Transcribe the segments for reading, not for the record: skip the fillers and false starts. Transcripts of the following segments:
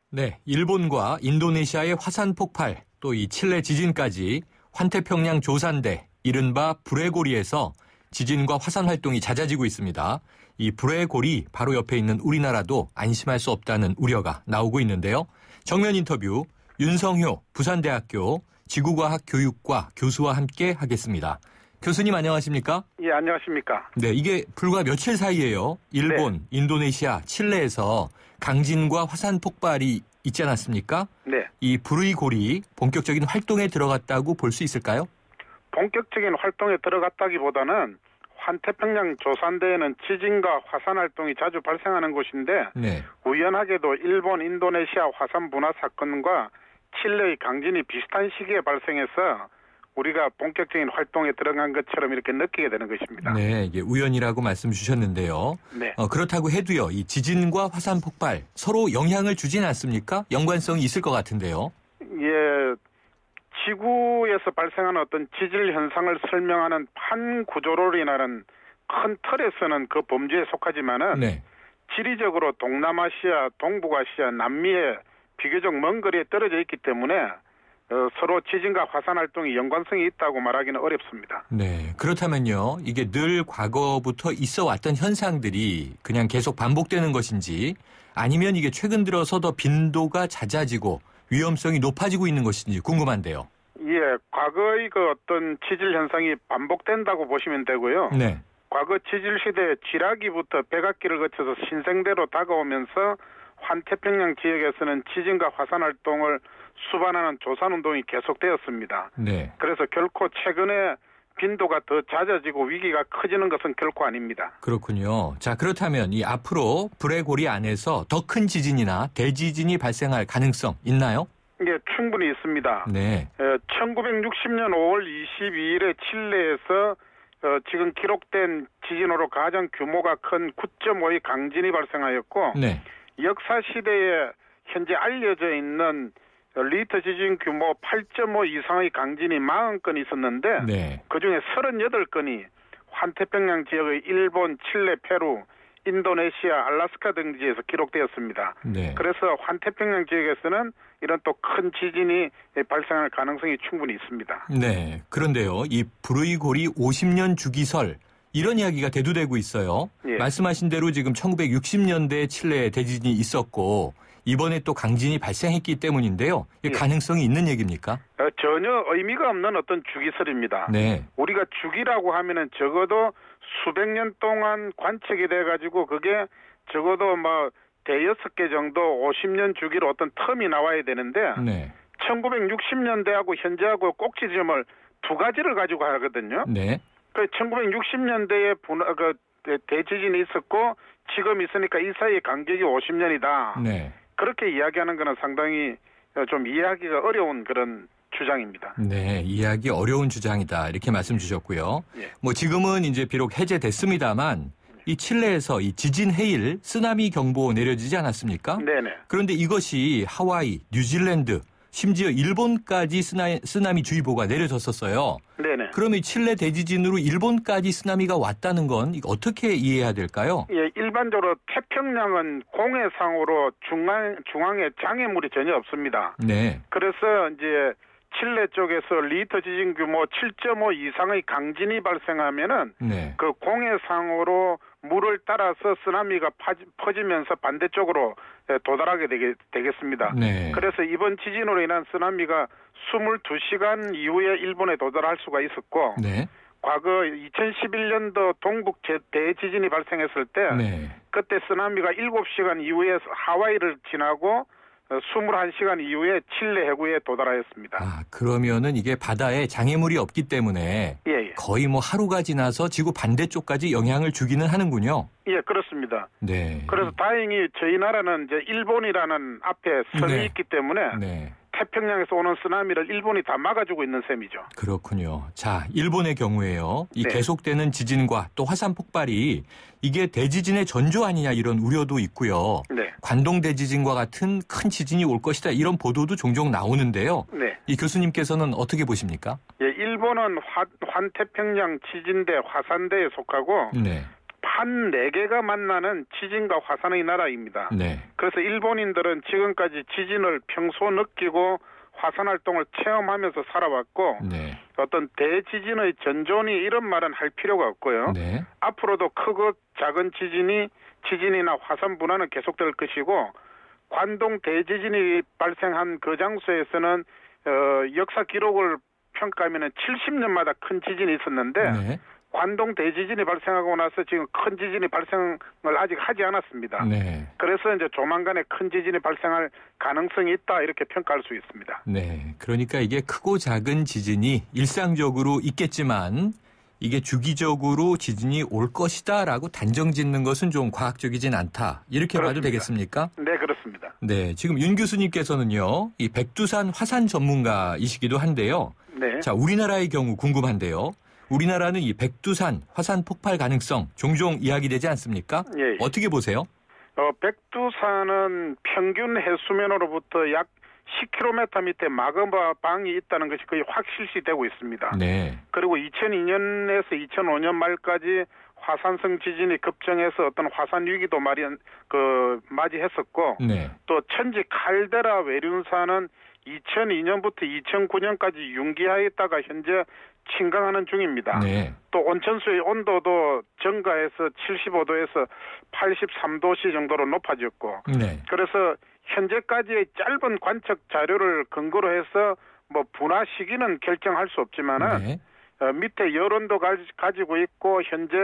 네, 일본과 인도네시아의 화산 폭발, 또 이 칠레 지진까지 환태평양 조산대, 이른바 불의 고리에서 지진과 화산 활동이 잦아지고 있습니다. 이 불의 고리 바로 옆에 있는 우리나라도 안심할 수 없다는 우려가 나오고 있는데요. 정면 인터뷰 윤성효 부산대학교 지구과학교육과 교수와 함께 하겠습니다. 교수님 안녕하십니까? 예, 안녕하십니까? 네, 이게 불과 며칠 사이에요. 일본, 네. 인도네시아, 칠레에서 강진과 화산 폭발이 있지 않았습니까? 네. 이 불의 고리 본격적인 활동에 들어갔다고 볼 수 있을까요? 본격적인 활동에 들어갔다기보다는 환태평양 조산대에는 지진과 화산 활동이 자주 발생하는 곳인데 네. 우연하게도 일본, 인도네시아 화산 분화 사건과 칠레의 강진이 비슷한 시기에 발생해서 우리가 본격적인 활동에 들어간 것처럼 이렇게 느끼게 되는 것입니다. 네, 이게 우연이라고 말씀 주셨는데요. 네. 그렇다고 해도요, 이 지진과 화산 폭발 서로 영향을 주진 않습니까? 연관성이 있을 것 같은데요. 예, 지구에서 발생하는 어떤 지질 현상을 설명하는 판구조론이라는 큰 틀에서는 그 범주에 속하지만은 네. 지리적으로 동남아시아, 동북아시아, 남미에 비교적 먼 거리에 떨어져 있기 때문에 서로 지진과 화산 활동이 연관성이 있다고 말하기는 어렵습니다. 네, 그렇다면요, 이게 늘 과거부터 있어 왔던 현상들이 그냥 계속 반복되는 것인지 아니면 이게 최근 들어서 더 빈도가 잦아지고 위험성이 높아지고 있는 것인지 궁금한데요. 예, 과거의 그 어떤 지질 현상이 반복된다고 보시면 되고요. 네. 과거 지질 시대 쥐라기부터 백악기를 거쳐서 신생대로 다가오면서 환태평양 지역에서는 지진과 화산 활동을 수반하는 조산운동이 계속되었습니다. 네. 그래서 결코 최근에 빈도가 더 잦아지고 위기가 커지는 것은 결코 아닙니다. 그렇군요. 자, 그렇다면 이 앞으로 불의 고리 안에서 더 큰 지진이나 대지진이 발생할 가능성 있나요? 예, 충분히 있습니다. 네. 1960년 5월 22일에 칠레에서 지금 기록된 지진으로 가장 규모가 큰 9.5의 강진이 발생하였고 네. 역사 시대에 현재 알려져 있는 리터 지진 규모 8.5 이상의 강진이 40건이 있었는데 네. 그중에 38건이 환태평양 지역의 일본, 칠레, 페루, 인도네시아, 알래스카 등지에서 기록되었습니다. 네. 그래서 환태평양 지역에서는 이런 또 큰 지진이 발생할 가능성이 충분히 있습니다. 네. 그런데요, 이 불의 고리 50년 주기설 이런 이야기가 대두되고 있어요. 예. 말씀하신 대로 지금 1960년대에 칠레에 대지진이 있었고 이번에 또 강진이 발생했기 때문인데요. 이게 예. 가능성이 있는 얘기입니까? 전혀 의미가 없는 어떤 주기설입니다. 네. 우리가 주기라고 하면은 적어도 수백 년 동안 관측이 돼가지고 그게 적어도 뭐 대여섯 개 정도 50년 주기로 어떤 텀이 나와야 되는데 네. 1960년대하고 현재하고 꼭지점을 두 가지를 가지고 하거든요. 네. 그 1960년대에 대지진이 있었고 지금 있으니까 이 사이의 간격이 50년이다. 네. 그렇게 이야기하는 것은 상당히 좀 이해하기가 어려운 그런 주장입니다. 네, 이해하기 어려운 주장이다. 이렇게 말씀 주셨고요. 예. 뭐 지금은 이제 비록 해제됐습니다만 이 칠레에서 이 지진 해일 쓰나미 경보 내려지지 않았습니까? 네네. 그런데 이것이 하와이, 뉴질랜드, 심지어 일본까지 쓰나미 주의보가 내려졌었어요. 네네. 그러면 칠레 대지진으로 일본까지 쓰나미가 왔다는 건 이거 어떻게 이해해야 될까요? 예, 일반적으로 태평양은 공해상으로 중앙에 장애물이 전혀 없습니다. 네. 그래서 이제 칠레 쪽에서 리터 지진 규모 7.5 이상의 강진이 발생하면은 네. 그 공해상으로 물을 따라서 쓰나미가 퍼지면서 반대쪽으로 도달하게 되겠습니다. 네. 그래서 이번 지진으로 인한 쓰나미가 22시간 이후에 일본에 도달할 수가 있었고 네. 과거 2011년도 동북 대지진이 발생했을 때 네. 그때 쓰나미가 7시간 이후에 하와이를 지나고 21시간 이후에 칠레 해구에 도달하였습니다. 아, 그러면은 이게 바다에 장애물이 없기 때문에 예. 거의 뭐 하루가 지나서 지구 반대쪽까지 영향을 주기는 하는군요. 예, 그렇습니다. 네. 그래서 다행히 저희 나라는 이제 일본이라는 앞에 선이 네. 있기 때문에 네. 태평양에서 오는 쓰나미를 일본이 다 막아주고 있는 셈이죠. 그렇군요. 자, 일본의 경우에요. 이 네. 계속되는 지진과 또 화산 폭발이 이게 대지진의 전조 아니냐 이런 우려도 있고요. 네. 관동 대지진과 같은 큰 지진이 올 것이다 이런 보도도 종종 나오는데요. 네. 이 교수님께서는 어떻게 보십니까? 예, 일본은 환태평양 지진대 화산대에 속하고 네. 판 4개가 만나는 지진과 화산의 나라입니다. 네. 그래서 일본인들은 지금까지 지진을 평소 느끼고 화산 활동을 체험하면서 살아왔고 네. 어떤 대지진의 전존이 이런 말은 할 필요가 없고요. 네. 앞으로도 크고 작은 지진이나 화산 분화는 계속될 것이고 관동 대지진이 발생한 그 장소에서는 역사 기록을 평가하면 70년마다 큰 지진이 있었는데 네. 관동 대지진이 발생하고 나서 지금 큰 지진이 발생을 아직 하지 않았습니다. 네. 그래서 이제 조만간에 큰 지진이 발생할 가능성이 있다 이렇게 평가할 수 있습니다. 네. 그러니까 이게 크고 작은 지진이 일상적으로 있겠지만 이게 주기적으로 지진이 올 것이다라고 단정 짓는 것은 좀 과학적이진 않다. 이렇게 봐도 되겠습니까? 네, 그렇습니다. 네. 지금 윤 교수님께서는요. 이 백두산 화산 전문가이시기도 한데요. 네. 자, 우리나라의 경우 궁금한데요. 우리나라는 이 백두산 화산 폭발 가능성 종종 이야기되지 않습니까? 예. 어떻게 보세요? 백두산은 평균 해수면으로부터 약 10km 밑에 마그마 방이 있다는 것이 거의 확실시되고 있습니다. 네. 그리고 2002년에서 2005년 말까지 화산성 지진이 급증해서 어떤 화산 위기도 맞이했었고 네. 또 천지 칼데라 외륜산은 2002년부터 2009년까지 융기하에 있다가 현재 침강하는 중입니다. 네. 또 온천수의 온도도 증가해서 75도에서 83도씨 정도로 높아졌고 네. 그래서 현재까지의 짧은 관측 자료를 근거로 해서 분화 시기는 결정할 수 없지만은 네. 밑에 여론도 가지고 있고 현재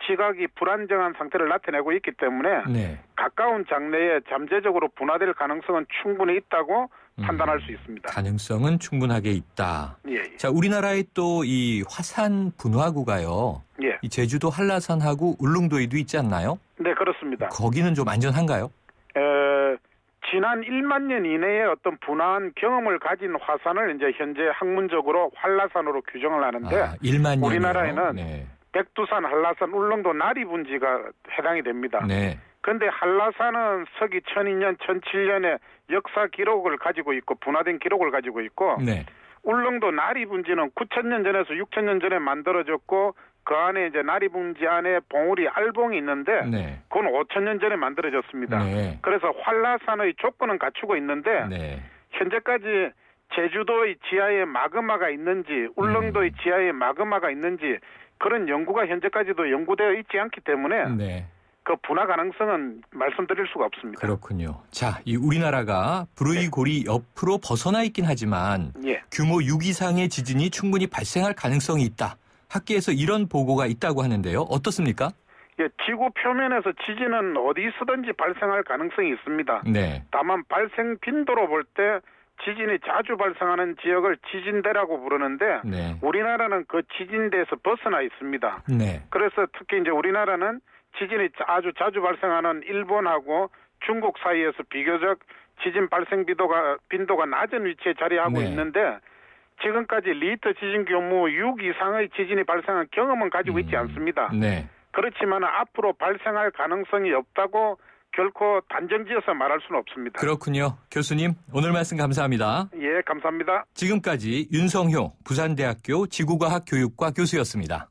지각이 불안정한 상태를 나타내고 있기 때문에 네. 가까운 장래에 잠재적으로 분화될 가능성은 충분히 있다고 판단할 수 있습니다. 가능성은 충분하게 있다. 예. 자, 우리나라의 또 이 화산 분화구가요. 예. 이 제주도 한라산하고 울릉도에도 있지 않나요? 네, 그렇습니다. 거기는 좀 안전한가요? 지난 1만 년 이내에 어떤 분화한 경험을 가진 화산을 이제 현재 학문적으로 한라산으로 규정을 하는데 1만 년이요? 우리나라에는 네. 백두산, 한라산, 울릉도 나리분지가 해당이 됩니다. 네. 그런데 한라산은 서기 1200년, 1007년에 역사 기록을 가지고 있고 분화된 기록을 가지고 있고 네. 울릉도 나리분지는 9000년 전에서 6000년 전에 만들어졌고 그 안에 이제 나리분지 안에 봉우리 알봉이 있는데 네. 그건 5000년 전에 만들어졌습니다. 네. 그래서 한라산의 조건은 갖추고 있는데 네. 현재까지 제주도의 지하에 마그마가 있는지 울릉도의 지하에 마그마가 있는지 그런 연구가 현재까지도 연구되어 있지 않기 때문에 네. 그 분화 가능성은 말씀드릴 수가 없습니다. 그렇군요. 자, 이 우리나라가 브루이고리 옆으로 벗어나 있긴 하지만 예. 규모 6 이상의 지진이 충분히 발생할 가능성이 있다. 학계에서 이런 보고가 있다고 하는데요. 어떻습니까? 예, 지구 표면에서 지진은 어디서든지 발생할 가능성이 있습니다. 네. 다만 발생 빈도로 볼 때 지진이 자주 발생하는 지역을 지진대라고 부르는데 네. 우리나라는 그 지진대에서 벗어나 있습니다. 네. 그래서 특히 이제 우리나라는 지진이 아주 자주 발생하는 일본하고 중국 사이에서 비교적 지진 발생 빈도가 낮은 위치에 자리하고 네. 있는데 지금까지 리히터 지진 규모 6 이상의 지진이 발생한 경험은 가지고 있지 않습니다. 네. 그렇지만 앞으로 발생할 가능성이 없다고 결코 단정지어서 말할 수는 없습니다. 그렇군요. 교수님, 오늘 말씀 감사합니다. 예, 감사합니다. 지금까지 윤성효 부산대학교 지구과학 교육과 교수였습니다.